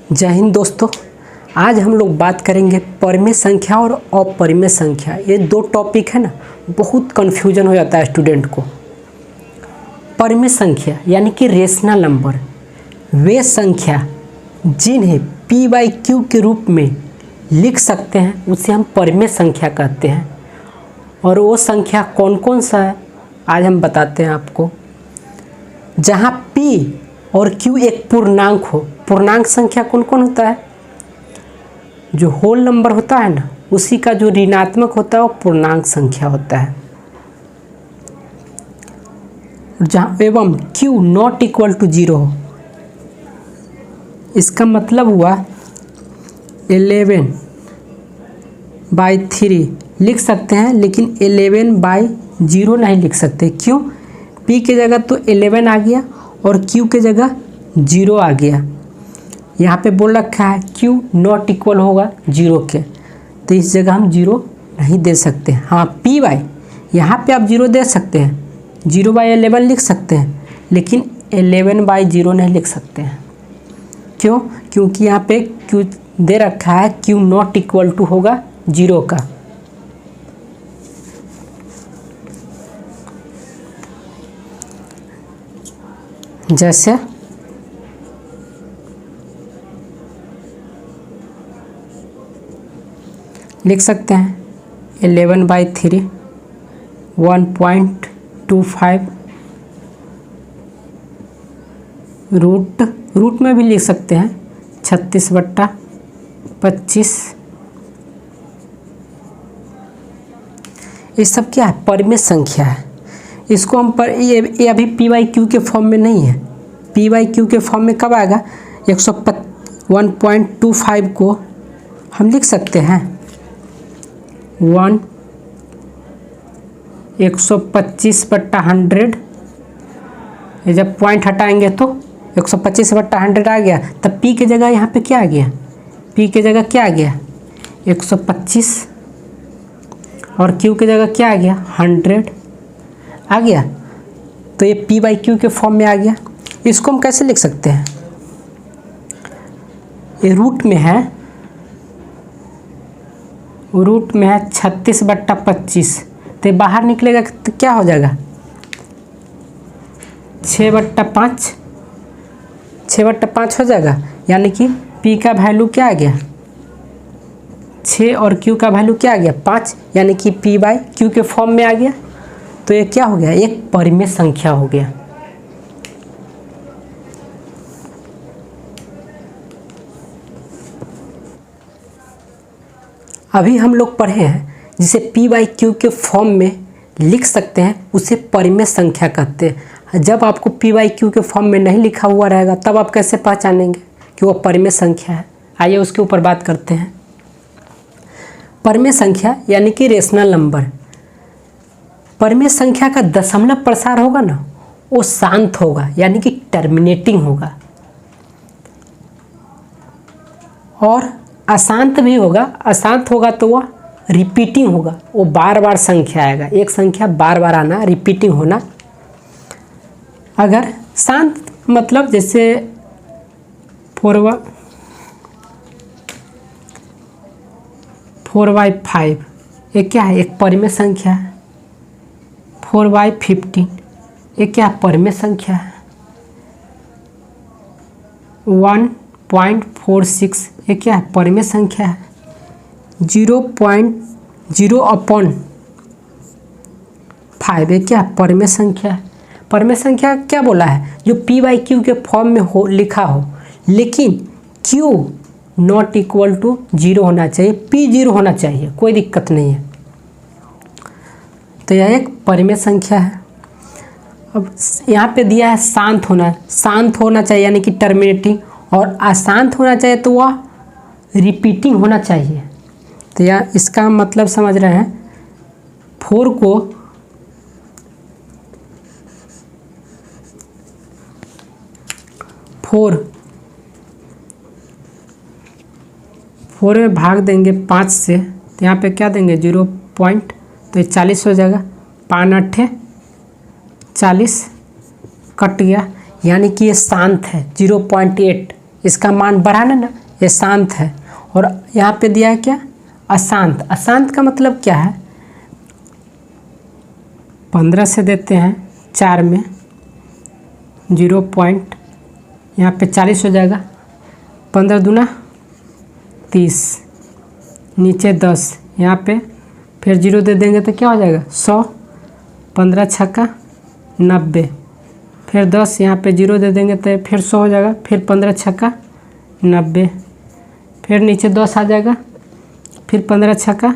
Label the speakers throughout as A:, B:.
A: जय हिंद दोस्तों। आज हम लोग बात करेंगे परिमेय संख्या और अपरिमेय संख्या। ये दो टॉपिक है ना, बहुत कन्फ्यूजन हो जाता है स्टूडेंट को। परिमेय संख्या यानी कि रेशनल नंबर, वे संख्या जिन्हें p बाई क्यू के रूप में लिख सकते हैं उसे हम परिमेय संख्या कहते हैं। और वो संख्या कौन कौन सा है आज हम बताते हैं आपको। जहाँ p और q एक पूर्णांक हो, पूर्णांक संख्या कौन कौन होता है? जो होल नंबर होता है ना, उसी का जो ऋणात्मक होता है वो पूर्णांक संख्या होता है। जहाँ एवं q नॉट इक्वल टू 0 हो, इसका मतलब हुआ 11/3 लिख सकते हैं, लेकिन 11/0 नहीं लिख सकते। क्यों? p के जगह तो 11 आ गया और q के जगह 0 आ गया। यहाँ पे बोल रखा है q नॉट इक्वल होगा 0 के, तो इस जगह हम 0 नहीं दे सकते। हाँ, p बाई यहाँ पे आप 0 दे सकते हैं, 0/11 लिख सकते हैं, लेकिन 11/0 नहीं लिख सकते हैं। क्यों? क्योंकि यहाँ पे q दे रखा है, q नॉट इक्वल टू होगा 0 का। जैसे लिख सकते हैं 11/3 1.25 रूट में भी लिख सकते हैं 36/25। ये सब क्या है? परिमेय संख्या है। इसको हम ये अभी p बाई क्यू के फॉर्म में नहीं है। p बाई क्यू के फॉर्म में कब आएगा? 1.25 को हम लिख सकते हैं 125/100। ये जब पॉइंट हटाएंगे तो 125/100 आ गया। तब p की जगह यहाँ पे क्या आ गया? p की जगह क्या आ गया? 125, और q की जगह क्या आ गया? 100 आ गया। तो ये p बाई क्यू के फॉर्म में आ गया। इसको हम कैसे लिख सकते हैं? ये रूट में है 36/25, तो बाहर निकलेगा तो क्या हो जाएगा? 6/5 हो जाएगा। यानी कि p का वैल्यू क्या आ गया? 6 और q का वैल्यू क्या आ गया? 5, यानी कि p बाई क्यू के फॉर्म में आ गया। तो ये क्या हो गया? एक परिमेय संख्या हो गया। अभी हम लोग पढ़े हैं जिसे p बाई क्यू के फॉर्म में लिख सकते हैं उसे परिमेय संख्या कहते हैं। जब आपको p बाई क्यू के फॉर्म में नहीं लिखा हुआ रहेगा तब आप कैसे पहचानेंगे कि वो परिमेय संख्या है? आइए उसके ऊपर बात करते हैं। परिमेय संख्या यानी कि रेशनल नंबर। परिमेय संख्या का दशमलव प्रसार होगा ना, वो शांत होगा, यानी कि टर्मिनेटिंग होगा। और अशांत भी होगा। अशांत होगा तो वह रिपीटिंग होगा, वो बार बार संख्या आएगा। एक संख्या बार बार आना, रिपीटिंग होना। अगर शांत मतलब जैसे 4/5, ये क्या है? एक परिमेय संख्या है। 4/15, ये क्या परिमेय संख्या है। 1.46, ये क्या है? परिमेय संख्या है। 0.0/5, ये क्या है? परिमेय संख्या है। परिमेय संख्या क्या बोला है? जो p बाई क्यू के फॉर्म में हो, लिखा हो, लेकिन q नॉट इक्वल टू 0 होना चाहिए, p 0 होना चाहिए, कोई दिक्कत नहीं है। तो यह एक परिमेय संख्या है। अब यहाँ पे दिया है शांत होना। शांत होना चाहिए यानी कि टर्मिनेटिंग, और अशांत होना चाहिए तो वह रिपीटिंग होना चाहिए। तो यह इसका मतलब समझ रहे हैं। 4 को 4 में भाग देंगे 5 से, तो यहाँ पे क्या देंगे? 0 पॉइंट, तो ये 40 हो जाएगा। 5 8 40 कट गया, यानी कि ये शांत है। 0.8 इसका मान बढ़ाना ना, ये शांत है। और यहाँ पे दिया है क्या, अशांत। अशांत का मतलब क्या है, 15 से देते हैं 4 में 0 पॉइंट, यहाँ पे 40 हो जाएगा, 15 दूना 30, नीचे 10, यहाँ पे फिर 0 दे देंगे तो क्या हो जाएगा 100, 15 छक्का 90, फिर 10 यहाँ पे 0 दे देंगे तो फिर 100 हो जाएगा, फिर 15 छक्का 90, फिर नीचे 10 आ जाएगा, फिर 15 छक्का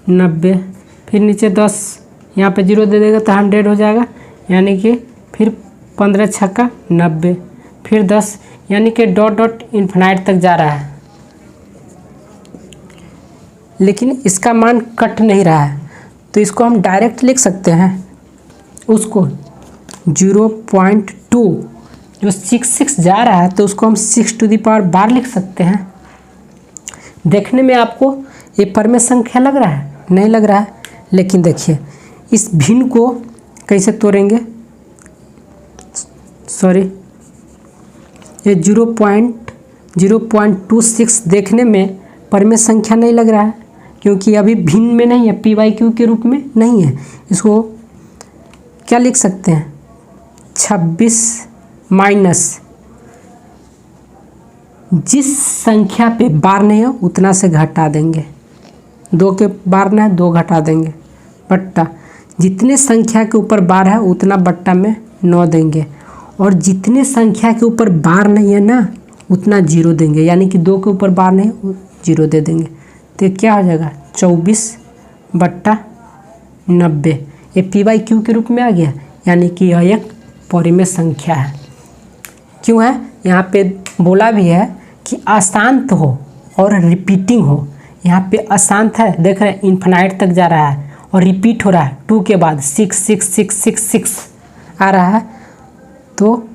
A: 90, फिर नीचे 10, यहाँ पे 0 दे देगा तो 100 हो जाएगा, यानी कि फिर 15 छक्का 90, फिर 10, यानी कि डॉट डॉट इन्फिनाइट तक जा रहा है। लेकिन इसका मान कट नहीं रहा है, तो इसको हम डायरेक्ट लिख सकते हैं, उसको 0.2 जो 66 जा रहा है तो उसको हम 6 टू द पावर 12 लिख सकते हैं। देखने में आपको ये परमेय संख्या लग रहा है, नहीं लग रहा है, लेकिन देखिए इस भिन्न को कैसे तोड़ेंगे, सॉरी ये 0.26 देखने में परमेय संख्या नहीं लग रहा है, क्योंकि अभी भिन्न में नहीं है, PYQ के रूप में नहीं है। इसको क्या लिख सकते हैं, 26 माइनस जिस संख्या पे बार नहीं है उतना से घटा देंगे, 2 के बार ना है 2 घटा देंगे, बट्टा जितने संख्या के ऊपर बार है उतना बट्टा में 9 देंगे, और जितने संख्या के ऊपर बार नहीं है ना उतना 0 देंगे, यानी कि 2 के ऊपर बार नहीं 0 दे देंगे, तो क्या हो जाएगा 24/90। ये PYQ के रूप में आ गया, यानी कि यह एक परिमेय संख्या है। क्यों है, यहाँ पे बोला भी है कि अशांत हो और रिपीटिंग हो। यहाँ पे अशांत है, देख रहे हैं इन्फिनाइट तक जा रहा है, और रिपीट हो रहा है 2 के बाद 6 6 6 6 6 आ रहा है, तो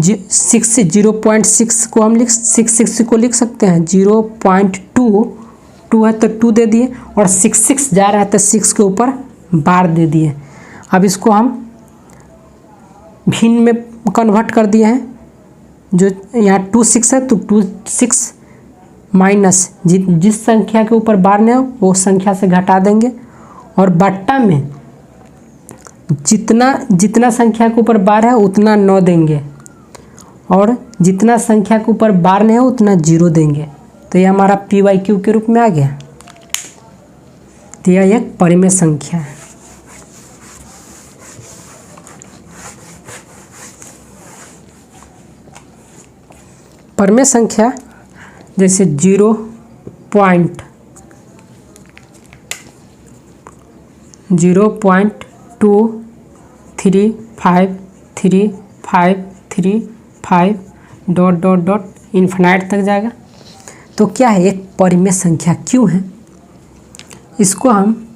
A: 0.6 को हम 6 को लिख सकते हैं 0.2 है तो 2 दे दिए, और 6 जा रहा है तो 6 के ऊपर बार दे दिए। अब इसको हम भिन्न में कन्वर्ट कर दिए हैं, जो यहाँ 26 है तो 26 माइनस जिस संख्या के ऊपर बार नहीं हो वो संख्या से घटा देंगे, और बट्टा में जितना संख्या के ऊपर बार है उतना 9 देंगे, और जितना संख्या के ऊपर बार नहीं है उतना 0 देंगे, तो ये हमारा PYQ के रूप में आ गया। तो यह एक परिमेय संख्या है। परिमेय संख्या जैसे 0.2353535 डॉट डॉट डॉट इन्फिनाइट तक जाएगा, तो क्या है एक परिमेय संख्या क्यों है। इसको हम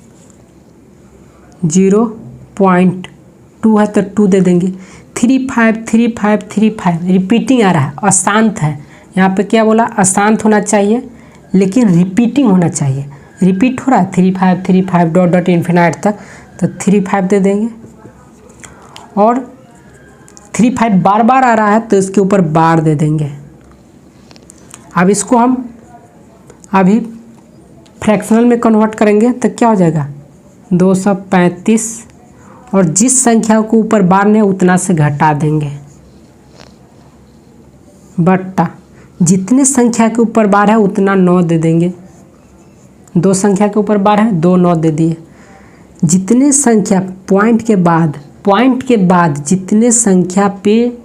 A: 0.2 है तो 2 दे देंगे, 353535 रिपीटिंग आ रहा है, अशांत है। यहाँ पे क्या बोला, अशांत होना चाहिए लेकिन रिपीटिंग होना चाहिए, रिपीट हो रहा है 3535 डॉट डॉट इन्फिनाइट तक, तो 35 दे देंगे, और 35 बार बार आ रहा है तो इसके ऊपर बार दे देंगे। अब इसको हम अभी फ्रैक्शनल में कन्वर्ट करेंगे तो क्या हो जाएगा 235, और जिस संख्या को ऊपर बार नहीं उतना से घटा देंगे, बट्टा जितने संख्या के ऊपर बार है उतना 9 दे देंगे, 2 संख्या के ऊपर बार है 2 9 दे दिए, जितने संख्या पॉइंट के बाद जितने संख्या पे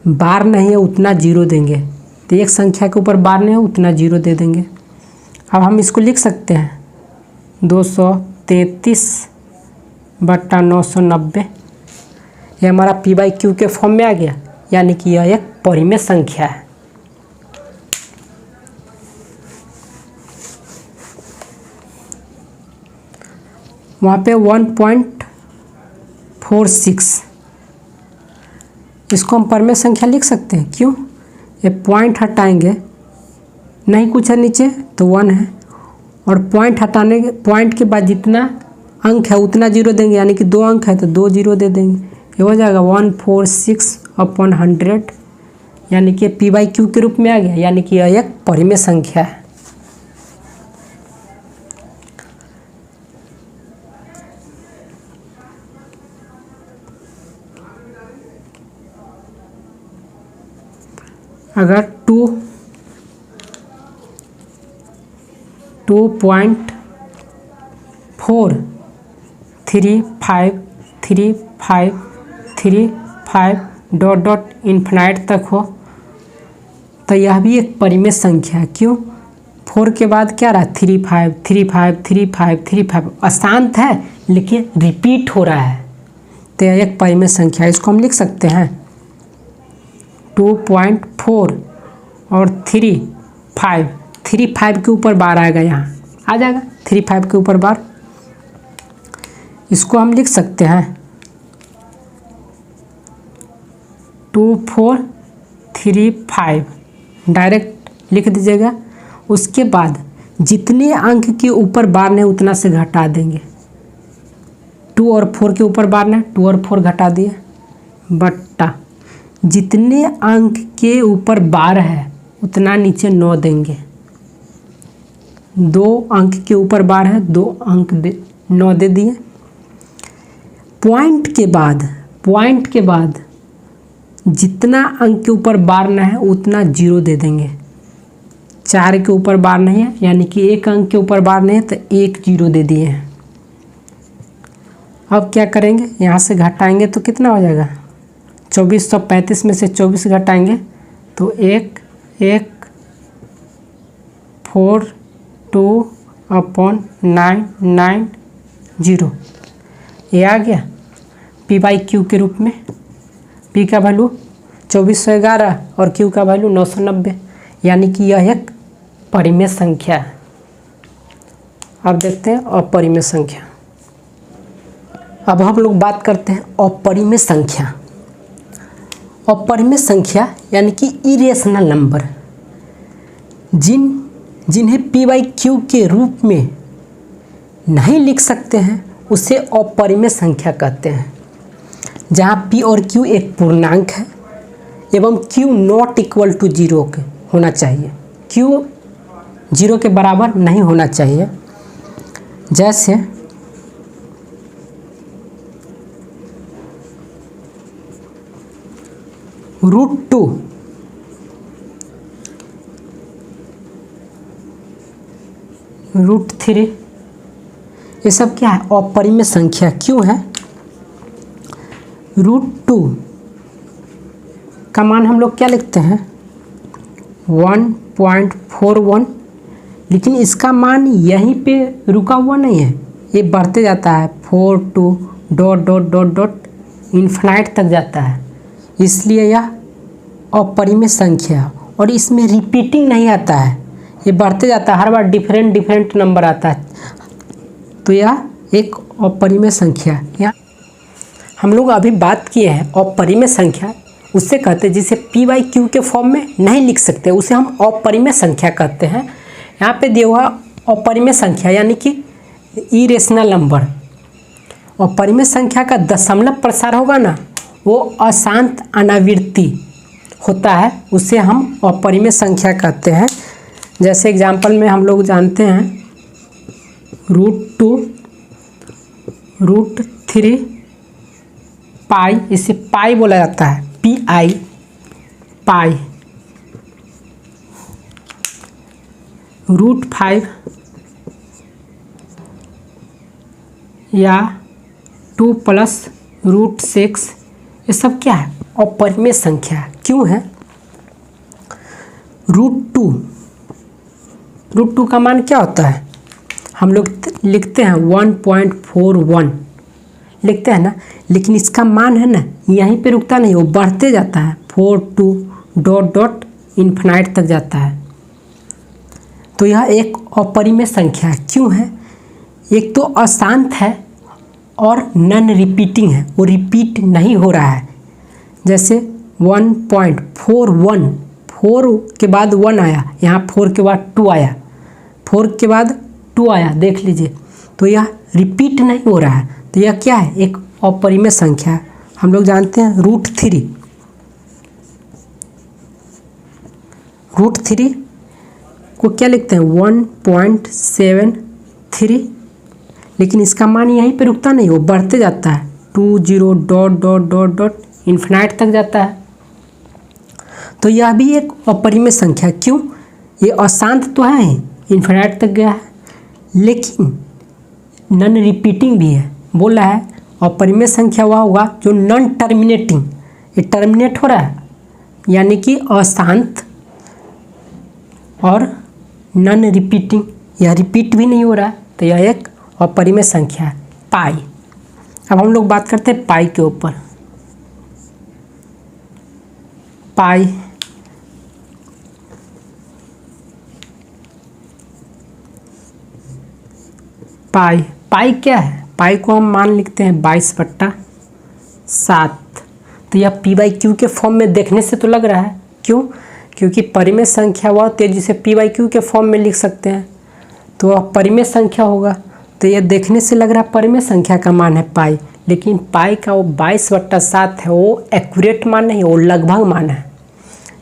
A: बार नहीं है उतना 0 देंगे, तो एक संख्या के ऊपर बार नहीं है उतना 0 दे देंगे। अब हम इसको लिख सकते हैं 233/990, ये हमारा PYQ के फॉर्म में आ गया, यानी कि यह एक परिमेय संख्या है। वहाँ पे 1.46, इसको हम परिमेय संख्या लिख सकते हैं। क्यों, ये पॉइंट हटाएंगे, नहीं कुछ है नीचे तो 1 है, और पॉइंट के बाद जितना अंक है उतना 0 देंगे, यानी कि 2 अंक है तो 2 0 दे देंगे, ये हो जाएगा 146/100 यानी कि p/q के रूप में आ गया, यानी कि यह एक परिमेय संख्या है। अगर 2.4353535 डॉट डॉट इन्फिनाइट तक हो तो यह भी एक परिमेय संख्या है। क्यों? 4 के बाद क्या रहा? 35 35 35 35 अशांत है लेकिन रिपीट हो रहा है, तो यह एक परिमेय संख्या है। इसको हम लिख सकते हैं 2.4 और 35 के ऊपर बार आएगा, यहाँ आ जाएगा 35 के ऊपर बार। इसको हम लिख सकते हैं 2435 डायरेक्ट लिख दीजिएगा। उसके बाद जितने अंक के ऊपर बार नहीं उतना से घटा देंगे। 2 और 4 के ऊपर बार नहीं, 2 और 4 घटा दिए, बट्टा जितने अंक के ऊपर बार है उतना नीचे 9 देंगे। 2 अंक के ऊपर बार है, 2 अंक 9 दे दिए। पॉइंट के बाद जितना अंक के ऊपर बार न है उतना 0 दे देंगे। 4 के ऊपर बार नहीं है, यानी कि 1 अंक के ऊपर बार नहीं है तो 1 0 दे दिए हैं। अब क्या करेंगे? यहाँ से घटाएंगे तो कितना हो जाएगा? 2435 में से 24 घटाएंगे तो 1 1 4 2/990 ये आ गया p/q के रूप में। p का वैल्यू 2411 और q का वैल्यू 990, यानी कि यह एक परिमेय संख्या है। अब देखते हैं अपरिमेय संख्या। अब हम लोग बात करते हैं अपरिमेय संख्या। अपरिमेय संख्या यानी कि इरेशनल नंबर, जिन्हें p/q के रूप में नहीं लिख सकते हैं उसे अपरिमेय संख्या कहते हैं। जहाँ p और q एक पूर्णांक है एवं q नॉट इक्वल टू 0 के होना चाहिए, q 0 के बराबर नहीं होना चाहिए। जैसे √2 √3 ये सब क्या है? अपरिमेय संख्या। क्यों है? √2 का मान हम लोग क्या लिखते हैं? 1.41, लेकिन इसका मान यहीं पे रुका हुआ नहीं है, ये बढ़ते जाता है 4 2 dot dot dot dot infinite तक जाता है, इसलिए यह अपरिमेय संख्या। और इसमें रिपीटिंग नहीं आता है, ये बढ़ते जाता है, हर बार डिफरेंट नंबर आता है, तो यह एक अपरिमेय संख्या। या हम लोग अभी बात किए हैं अपरिमेय संख्या, उससे कहते हैं जिसे p/q के फॉर्म में नहीं लिख सकते उसे हम अपरिमेय संख्या कहते हैं। यहाँ पे दिया हुआ अपरिमेय संख्या यानी कि इरेशनल नंबर। अपरिमेय संख्या का दशमलव प्रसार होगा ना, वो अशांत अनावृत्ति होता है, उसे हम अपरिमेय संख्या कहते हैं। जैसे एग्जाम्पल में हम लोग जानते हैं √2 √3 पाई, इसे पाई बोला जाता है, PI पाई। √5 या 2 + √6 ये सब क्या है? अपरिमेय संख्या। क्यों है? √2 का मान क्या होता है? हम लोग लिखते हैं 1.41 लिखते हैं ना, लेकिन इसका मान है ना यहीं पे रुकता नहीं, वो बढ़ते जाता है 4 2 डॉट डॉट इन्फिनाइट तक जाता है। तो यह एक अपरिमेय संख्या है। क्यों है? एक तो अशांत है और नॉन रिपीटिंग है, वो रिपीट नहीं हो रहा है। जैसे 1.41, 4 के बाद 1 आया, यहाँ 4 के बाद 2 आया, 4 के बाद 2 आया, देख लीजिए, तो यह रिपीट नहीं हो रहा है, तो यह क्या है? एक अपरिमेय संख्या है। हम लोग जानते हैं √3 √3 को क्या लिखते हैं 1.73, लेकिन इसका मान यहीं पे रुकता नहीं, वो बढ़ते जाता है 20 dot dot dot dot infinite तक जाता है। तो यह भी एक अपरिमेय संख्या, क्यों? ये अशांत तो है ही, इन्फिनाइट तक गया है, लेकिन नॉन रिपीटिंग भी है। बोल रहा है अपरिमेय संख्या वह होगा जो नॉन टर्मिनेटिंग, ये टर्मिनेट हो रहा है, यानी कि अशांत, और नॉन रिपीटिंग, यह रिपीट भी नहीं हो रहा है, तो यह एक अपरिमेय संख्या है पाई। अब हम लोग बात करते हैं पाई के ऊपर। पाई पाई पाई क्या है? पाई को हम मान लिखते हैं 22/7। तो यह p/q के फॉर्म में देखने से तो लग रहा है, क्यों? क्योंकि परिमेय संख्या वह तेजी से p/q के फॉर्म में लिख सकते हैं, तो वह परिमेय संख्या होगा। तो यह देखने से लग रहा है परिमेय संख्या का मान है पाई, लेकिन पाई का वो 22/7 है, वो एक्यूरेट मान नहीं, वो लगभग मान है,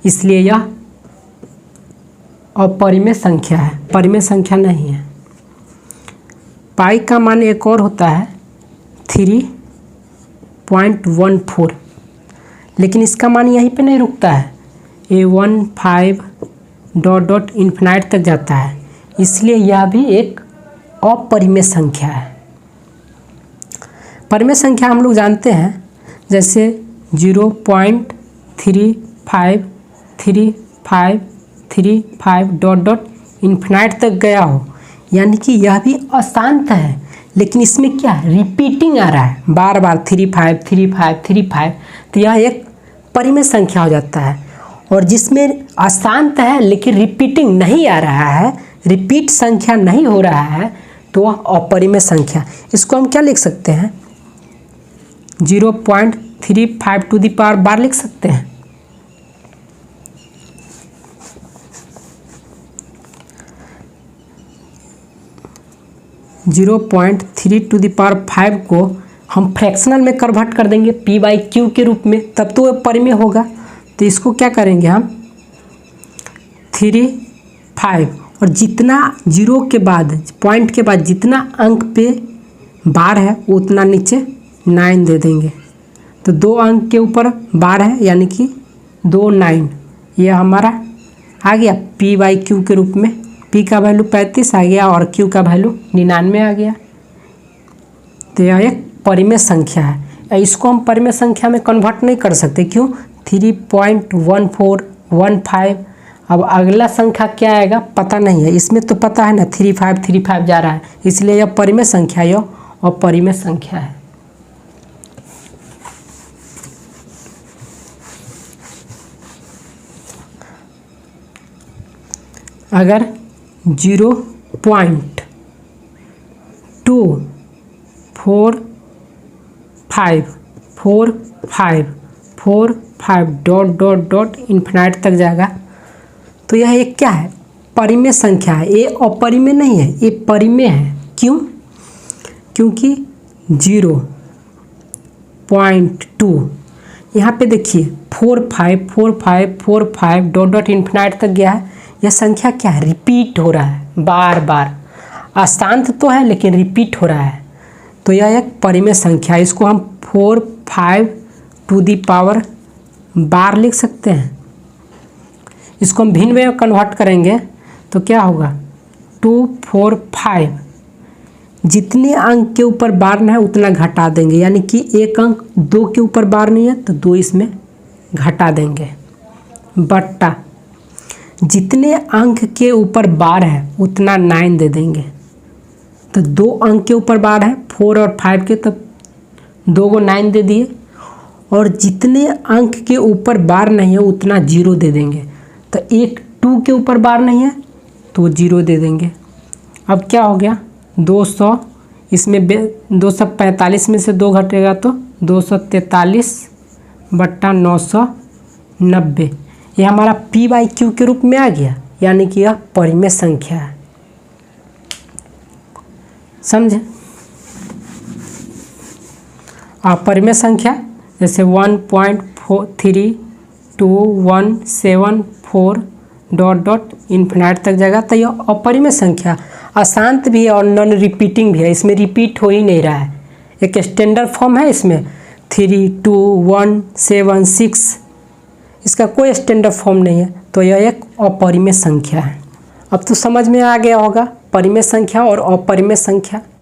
A: इसलिए यह अपरिमेय संख्या है, परिमेय संख्या नहीं है। पाई का मान एक और होता है 3.14, लेकिन इसका मान यहीं पे नहीं रुकता है, ये 15 डॉट डॉट इन्फिनाइट तक जाता है, इसलिए यह भी एक अपरिमेय संख्या है। परिमेय संख्या हम लोग जानते हैं, जैसे 0.353535 डॉट डॉट इन्फिनाइट तक गया हो, यानी कि यह भी अशांत है, लेकिन इसमें क्या है, रिपीटिंग आ रहा है बार बार 353535, तो यह एक परिमेय संख्या हो जाता है। और जिसमें अशांत है लेकिन रिपीटिंग नहीं आ रहा है, रिपीट संख्या नहीं हो रहा है, तो वह अपरिमेय संख्या। इसको हम क्या लिख सकते हैं, 0.35 लिख सकते हैं। जीरो 0.3 को हम फ्रैक्शनल में कन्वर्ट कर देंगे p/q के रूप में, तब तो वह परिमेय होगा। तो इसको क्या करेंगे हम 35, और जितना जीरो के बाद, पॉइंट के बाद जितना अंक पे बार है उतना नीचे 9 दे देंगे। तो 2 अंक के ऊपर बार है, यानी कि 2 9, यह हमारा आ गया p/q के रूप में। p का वैल्यू 35 आ गया और q का वैल्यू 99 आ गया। तो यह एक परिमेय संख्या है। इसको हम परिमेय संख्या में कन्वर्ट नहीं कर सकते, क्यों? 3.1415। अब अगला संख्या क्या आएगा पता नहीं है, इसमें तो पता है ना 3535 जा रहा है, इसलिए यह परिमेय संख्या है और परिमेय संख्या है। अगर 0.2454545 डॉट डॉट डॉट इन्फिनाइट तक जाएगा, तो यह एक क्या है, परिमेय संख्या है। ये अपरिमेय नहीं है, ये परिमेय है। क्यों? क्योंकि 0.2 यहाँ पे देखिए 454545 डॉट डॉट इन्फिनाइट तक गया है। यह संख्या क्या है, रिपीट हो रहा है बार बार, अशांत तो है लेकिन रिपीट हो रहा है, तो यह एक परिमेय संख्या है। इसको हम 45 लिख सकते हैं। इसको हम भिन्न में कन्वर्ट करेंगे तो क्या होगा 245, जितने अंक के ऊपर बार है उतना घटा देंगे, यानी कि एक अंक 2 के ऊपर बार नहीं है तो 2 इसमें घटा देंगे, बट्टा जितने अंक के ऊपर बार है उतना 9 दे देंगे। तो 2 अंक के ऊपर बार है 4 और 5 के, तब 2 को 9 दे दिए, और जितने अंक के ऊपर बार नहीं है उतना 0 दे देंगे। तो एक 2 के ऊपर बार नहीं है तो 0 दे देंगे। अब क्या हो गया 200, इसमें 245 में से 2 घटेगा तो 243/990, ये हमारा p/q के रूप में आ गया, यानी कि यह परिमेय संख्या है। समझे? अपरिमेय संख्या जैसे 1.321749 डॉट डॉट इन्फिनाइट तक जाएगा। तो यह अपरिमेय संख्या अशांत भी है और नॉन रिपीटिंग भी है, इसमें रिपीट हो ही नहीं रहा है। एक स्टैंडर्ड फॉर्म है इसमें 3, 2, 1, 7, 6, इसका कोई स्टैंडर्ड फॉर्म नहीं है। तो यह एक अपरिमेय संख्या है। अब तो समझ में आ गया होगा परिमेय संख्या और अपरिमेय संख्या।